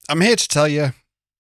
I'm here to tell you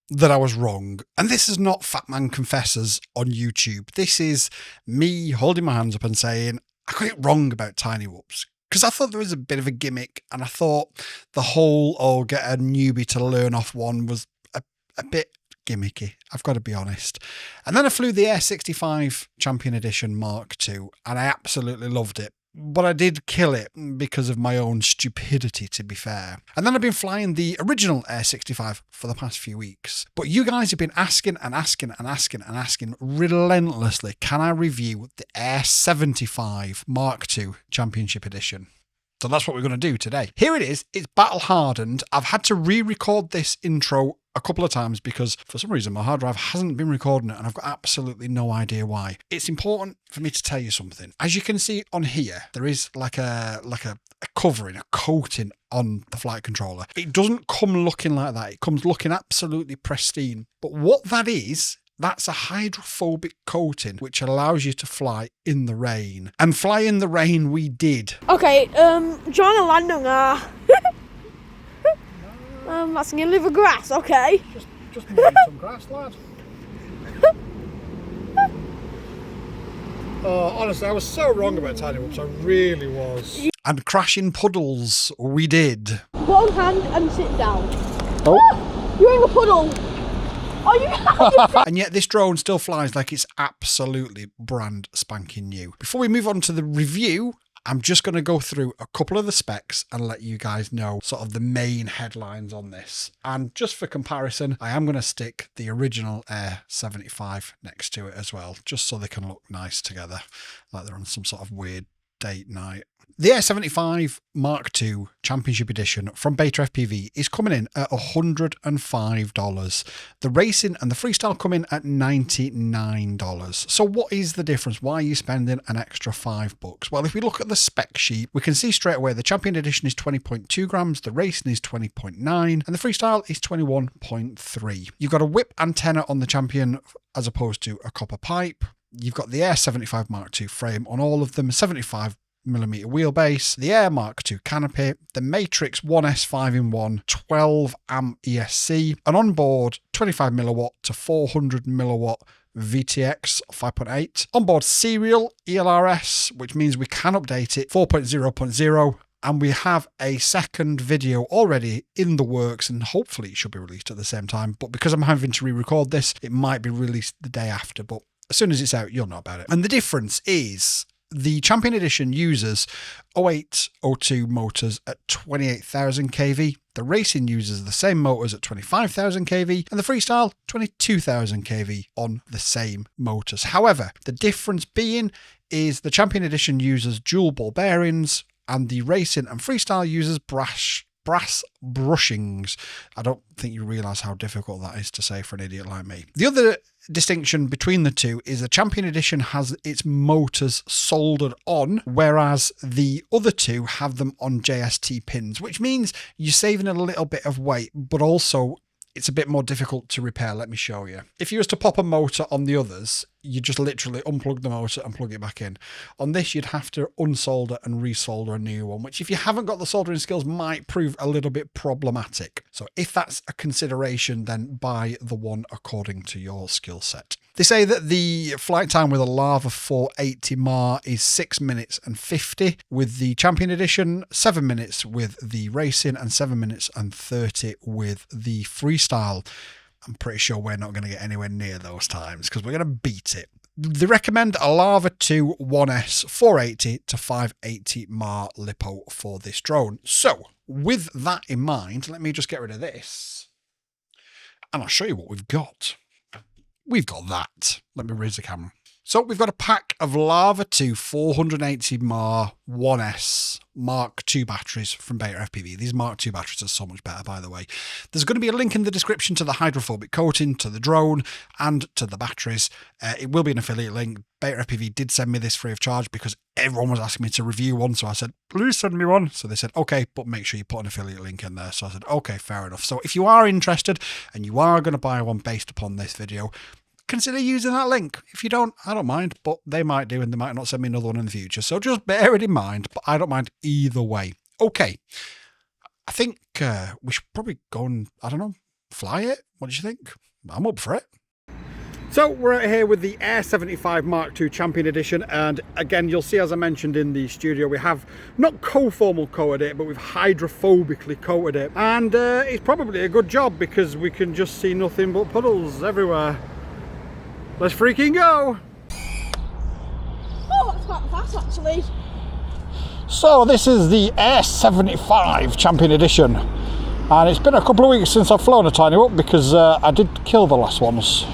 that I was wrong. And this is not Fat Man Confesses on YouTube. This is me holding my hands up and saying, I got it wrong about tiny whoops. Because I thought there was a bit of a gimmick, and I thought the whole, get a newbie to learn off one was a bit gimmicky, I've got to be honest. And then I flew the Air75 Champion Edition Mark II, and I absolutely loved it. But I did kill it because of my own stupidity, to be fair. And then I've been flying the original Air65 for the past few weeks. But you guys have been asking relentlessly, can I review the Air75 Mark II Championship Edition? So that's what we're going to do today. Here it is. It's battle hardened. I've had to re-record this intro a couple of times because for some reason my hard drive hasn't been recording it and I've got absolutely no idea why. It's important for me to tell you something. As you can see on here, there is like a covering, a coating on the flight controller. It doesn't come looking like that. It comes looking absolutely pristine. But what that is, that's a hydrophobic coating which allows you to fly in the rain. And fly in the rain we did. Okay, John and Landon that's in a live of grass, okay. Just mowing some grass, lad. Oh, honestly, I was so wrong about tiny whoops. I really was. And crashing puddles we did. Put on hand and sit down. Oh. You're in a puddle. Oh, And yet this drone still flies like it's absolutely brand spanking new. Before we move on to the review, I'm just going to go through a couple of the specs and let you guys know sort of the main headlines on this. And just for comparison, I am going to stick the original Air75 next to it as well, just so they can look nice together, like they're on some sort of weird date night. The Air75 Mark II Championship Edition from BetaFPV is coming in at $105. The racing and the freestyle come in at $99. So what is the difference? Why are you spending an extra $5? Well, if we look at the spec sheet, we can see straight away the Champion Edition is 20.2 grams, the racing is 20.9, and the freestyle is 21.3. You've got a whip antenna on the Champion as opposed to a copper pipe. You've got the Air75 Mark II frame on all of them, 75mm wheelbase, the Air Mark II canopy, the Matrix 1S 5-in-1 12 amp ESC, an onboard 25mW to 400mW VTX 5.8, onboard serial ELRS, which means we can update it 4.0.0, and we have a second video already in the works, and hopefully it should be released at the same time. But because I'm having to re-record this, it might be released the day after, but as soon as it's out, you'll know about it. And the difference is the Champion Edition uses 0802 motors at 28,000 kV. The racing uses the same motors at 25,000 kV, and the freestyle 22,000 kV on the same motors. However, the difference being is the Champion Edition uses dual ball bearings, and the racing and freestyle uses brass brushings. I don't think you realise how difficult that is to say for an idiot like me. The other distinction between the two is the Champion Edition has its motors soldered on, whereas the other two have them on JST pins, which means you're saving a little bit of weight, but also it's a bit more difficult to repair. Let me show you. If you was to pop a motor on the others, you just literally unplug the motor and plug it back in. On this, you'd have to unsolder and resolder a new one, which if you haven't got the soldering skills might prove a little bit problematic. So if that's a consideration, then buy the one according to your skill set. They say that the flight time with a Lava 480 MAR is 6 minutes and 50 with the Champion Edition, 7 minutes with the racing, and 7 minutes and 30 with the freestyle. I'm pretty sure we're not going to get anywhere near those times because we're going to beat it. They recommend a Lava 2 1S 480 to 580 MAR lipo for this drone. So with that in mind, let me just get rid of this and I'll show you what we've got. We've got that. Let me raise the camera. So we've got a pack of Lava 2 480 MAR 1S Mark II batteries from BetaFPV. These Mark II batteries are so much better, by the way. There's going to be a link in the description to the hydrophobic coating, to the drone, and to the batteries. It will be an affiliate link. BetaFPV did send me this free of charge because everyone was asking me to review one. So I said, please send me one. So they said, okay, but make sure you put an affiliate link in there. So I said, okay, fair enough. So if you are interested and you are going to buy one based upon this video, consider using that link. If you don't, I don't mind, but they might do and they might not send me another one in the future. So just bear it in mind, but I don't mind either way. Okay, I think we should probably go and, I don't know, fly it. What do you think? I'm up for it. So we're out here with the Air75 Mark II Champion Edition, and again you'll see, as I mentioned in the studio, we have not co-formal coated it, but we've hydrophobically coated it, and it's probably a good job because we can just see nothing but puddles everywhere. Let's freaking go! Oh, that's quite fast actually. So this is the Air75 Champion Edition, and it's been a couple of weeks since I've flown a tiny whoop because I did kill the last ones.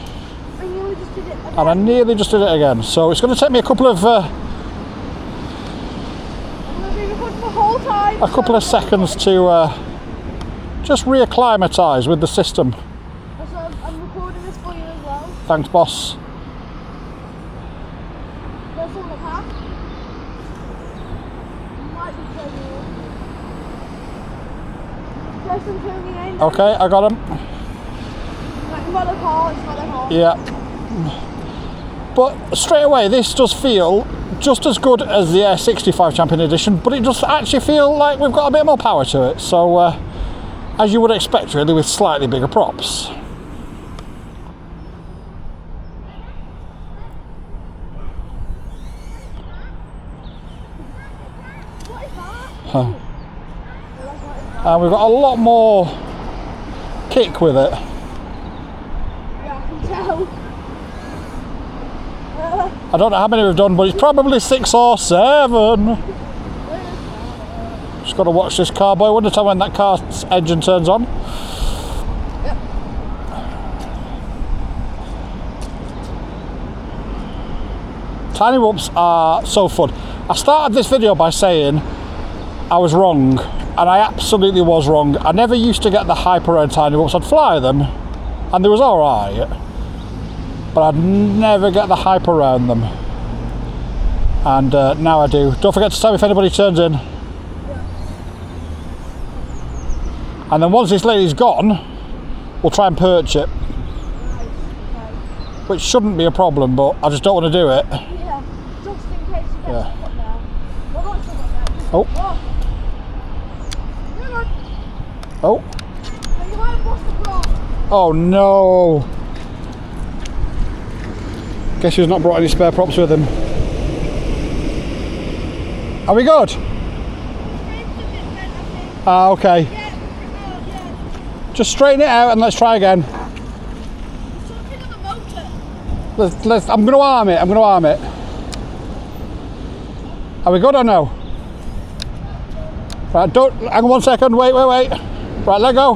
And I nearly just did it again, so it's going to take me a couple of seconds to just reacclimatise with the system. So I'm recording this for you as well. Thanks, boss. There's some on the path. Might be turning in. There's some turning in. Okay, I got him. Like, it's not a car, it's not a car. Yeah. But straight away, this does feel just as good as the Air65 Champion Edition, but it does actually feel like we've got a bit more power to it. So, as you would expect, really, with slightly bigger props. What is that? Huh. And we've got a lot more kick with it. Yeah, I can tell. I don't know how many we've done, but it's probably 6 or 7. Just got to watch this car, boy. I wonder when that car's engine turns on. Yep. Tiny whoops are so fun. I started this video by saying I was wrong, and I absolutely was wrong. I never used to get the hyper around tiny whoops. I'd fly them, and they was alright, but I'd never get the hype around them, and now I do. Don't forget to tell me if anybody turns in. Yeah. And then once this lady's gone, we'll try and perch it. Nice. Okay. Which shouldn't be a problem, but I just don't want to do it. Yeah, just in case you get Yeah. stuck up now. Well, not stuck up now. Oh. Hang on. Oh. You might have lost the prop. Oh no. Guess he's not brought any spare props with him. Are we good? Ah, okay. Yeah. Just straighten it out and let's try again. Something on the motor. I'm going to arm it. Are we good or no? Right, hang on 1 second. Wait. Right, let go.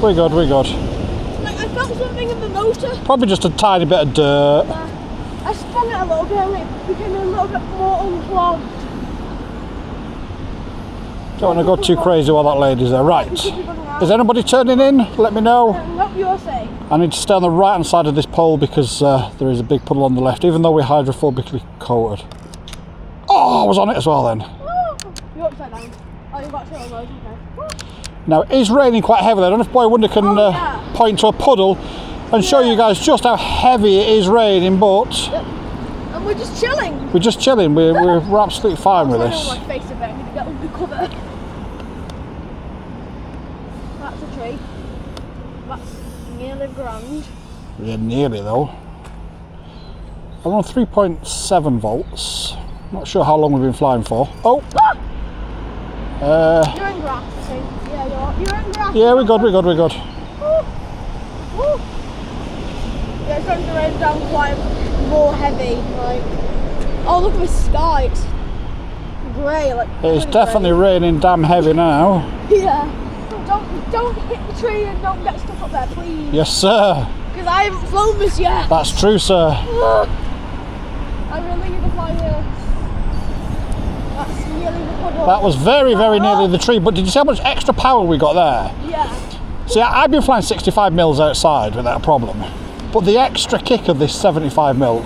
We're good. Like, I felt something in the motor. Probably just a tiny bit of dirt. I spun it a little bit and it became a little bit more unclogged. Don't want to go too crazy while that lady's there. Right. Is anybody turning in? Let me know. Nope, you're safe. I need to stay on the right hand side of this pole because there is a big puddle on the left, even though we're hydrophobically coated. Oh, I was on it as well then. You're upside down. Oh, you've got to turn on, okay. Now, it is raining quite heavily. I don't know if Boy Wonder can point to a puddle and show you guys just how heavy it is raining, but... Yep. And we're just chilling. We're just chilling. We're absolutely fine with this. My face a bit. I'm going to get under cover. That's a tree. That's nearly grand. Yeah, nearly though. I'm on 3.7 volts. Not sure how long we've been flying for. Oh! You're in grass, I think. Yeah, you're in grass. Yeah, we're good. Woo. Woo. Yeah, it's starting to rain down quite more heavy. Like, oh, look at the sky. It's grey. Like, it's definitely raining damn heavy now. Yeah. Don't hit the tree and don't get stuck up there, please. Yes, sir. Because I haven't flown this yet. That's true, sir. I really need to fly here. That's nearly the puddle. That was very nearly the tree, but did you see how much extra power we got there? Yeah. See, I've been flying 65 mils outside without a problem, but the extra kick of this 75 mil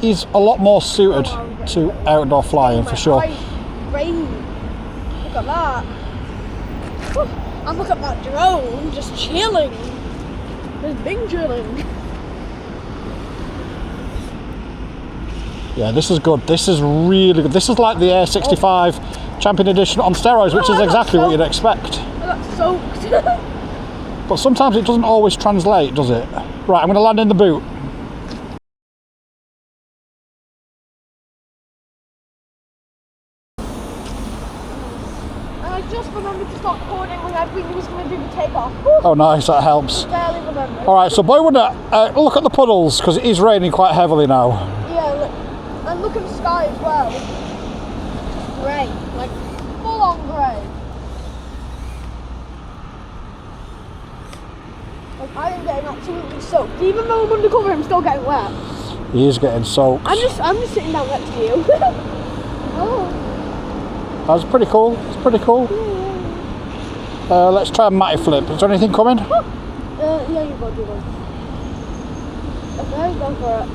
is a lot more suited to outdoor flying for sure. Rain. Look at that. Whew. And look at that drone just chilling. There's big chilling. Yeah, this is good. This is really good. This is like the Air65 Champion Edition on steroids, which is exactly what you'd expect. I got soaked. But sometimes it doesn't always translate, does it? Right, I'm going to land in the boot. And I just remembered to start recording when I was going to do the takeoff. Oh, nice, that helps. Barely remembered. Alright, so boy wonder, look at the puddles, because it is raining quite heavily now. Yeah, look. And look at the sky as well. Just grey. Like, full on grey. Like, I am getting absolutely soaked. Even though I'm undercover, I'm still getting wet. He is getting soaked. I'm just sitting down next to you. Oh. That's pretty cool. It's pretty cool. Yeah. Let's try a matty flip. Is there anything coming? Yeah, you go, do one. Okay, go for it.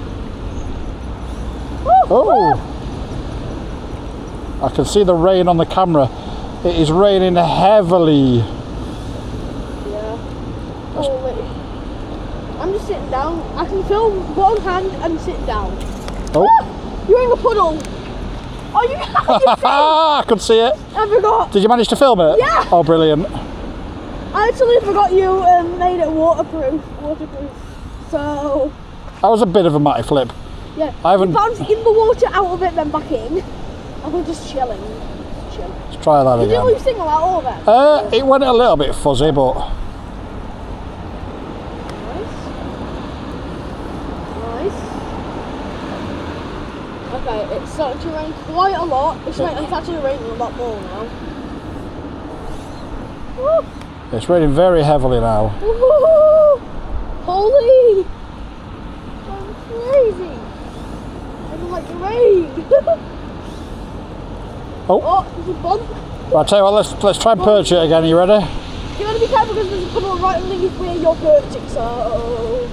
Oh! I can see the rain on the camera. It is raining heavily. Yeah. Holy. I'm just sitting down. I can film one hand and sit down. Oh! You're in a puddle. Oh, you I could see it. I forgot. Did you manage to film it? Yeah. Oh, brilliant. I actually forgot you made it waterproof. So. That was a bit of a matty flip. Yeah. I haven't. You bounced in the water, out of it, then back in. And we're just chilling. Chill. Let's try that Did you again. lose signal at all then? It went a little bit fuzzy, but. Nice. Okay, it's starting to rain quite a lot. It's actually raining a lot more now. Woo. It's raining very heavily now. Woo. Holy! I'm crazy. I don't like the rain. Oh, There's a bump. I'll tell you what, let's try and perch it again. Are you ready? You gotta be careful because there's a puddle right underneath where you're perching, so.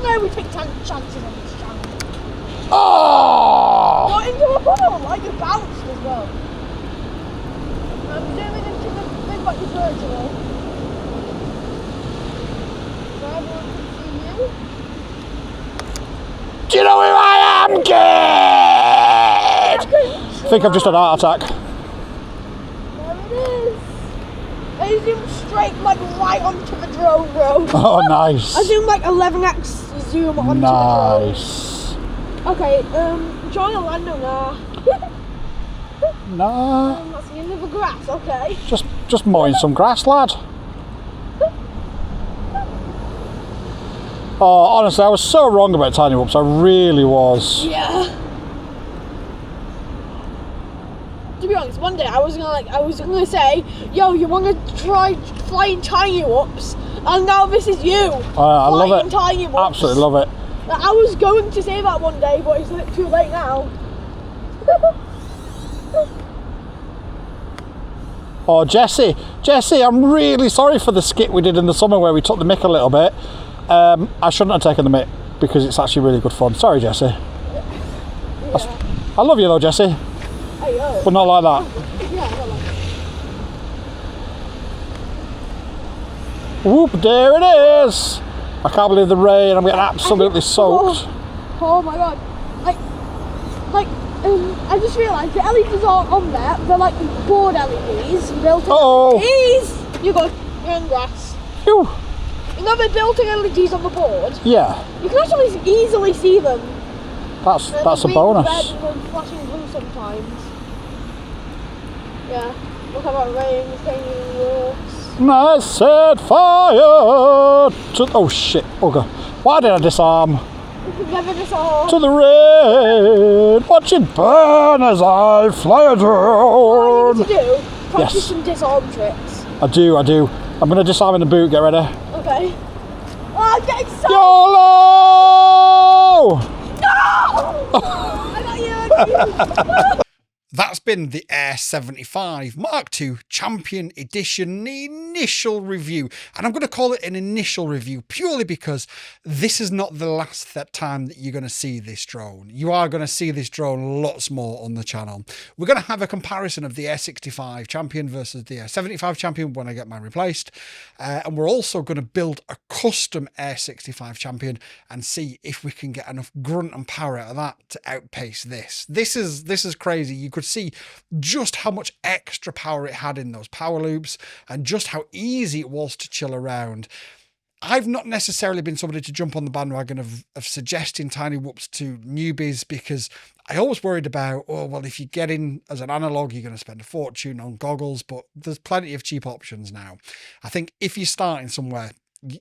No, we take chances on this channel. Oh! Got into a puddle, like you bounced as well. I'm zooming into the thing about your virtual. So everyone can see you. Do you know who I am, kid? I think I've just had a heart attack. There it is. I zoomed straight, like right onto the drone, bro. Oh, nice. I zoomed like 11x zoom onto the Nice. drone. Okay, join Orlando now. Nah. That's the end of the grass, okay. Just mowing some grass, lad. Oh, honestly, I was so wrong about tiny whoops. I really was. Yeah. To be honest, one day I was gonna say, yo, you wanna try flying tiny whoops? And now this is you. I love it. Tiny whoops. Absolutely love it. I was going to say that one day, but it's a bit too late now. Oh, Jesse, I'm really sorry for the skit we did in the summer where we took the mick a little bit. I shouldn't have taken the mick because it's actually really good fun. Sorry, Jesse. Yeah. I love you though, Jesse. Hey, But not like that. Yeah, not like that. Whoop, there it is. I can't believe the rain. I'm getting absolutely soaked. Oh my god. I just realised the LEDs aren't on there. They're like board LEDs. Built-in LEDs. You're in grass. Phew. You know the built-in LEDs on the board? Yeah. You can actually easily see them. That's a Green, bonus. Red, and flashing blue sometimes. Yeah. Look how that rain is painting works. And I set fire to... Oh shit. Oh god. Why did I disarm? Never disarm. To the rain. Watch it burn as I fly it What around. you need to do? Practice Yes. some disarm tricks. I do. I'm going to disarm in the boot. Get ready. Okay. Oh, I'm getting so... YOLO! No! I got you. That's been the Air75 Mark II Champion Edition initial review. And I'm going to call it an initial review purely because this is not the last time that you're going to see this drone. You are going to see this drone lots more on the channel. We're going to have a comparison of the Air65 Champion versus the Air75 Champion when I get mine replaced. And we're also going to build a custom Air65 Champion and see if we can get enough grunt and power out of that to outpace this. This is crazy. You could see just how much extra power it had in those power loops and just how easy it was to chill around. I've not necessarily been somebody to jump on the bandwagon of suggesting tiny whoops to newbies, because I always worried about, oh, well, if you get in as an analog, you're going to spend a fortune on goggles, but there's plenty of cheap options now. I think if you're starting somewhere,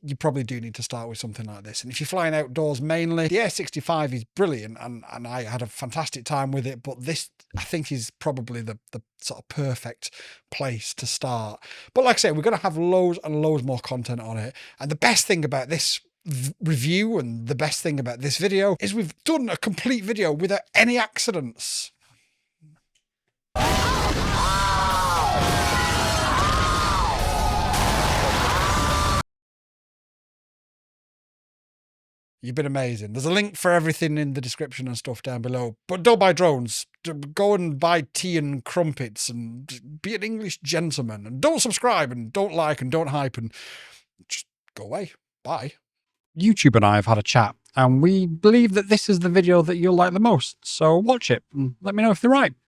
you probably do need to start with something like this. And if you're flying outdoors mainly, the Air75 is brilliant, and I had a fantastic time with it, but this, I think, is probably the sort of perfect place to start. But like I say, we're going to have loads and loads more content on it. And the best thing about this review and the best thing about this video is we've done a complete video without any accidents. You've been amazing. There's a link for everything in the description and stuff down below. But don't buy drones. Go and buy tea and crumpets and be an English gentleman. And don't subscribe and don't like and don't hype and just go away. Bye. YouTube and I have had a chat, and we believe that this is the video that you'll like the most. So watch it and let me know if they're right.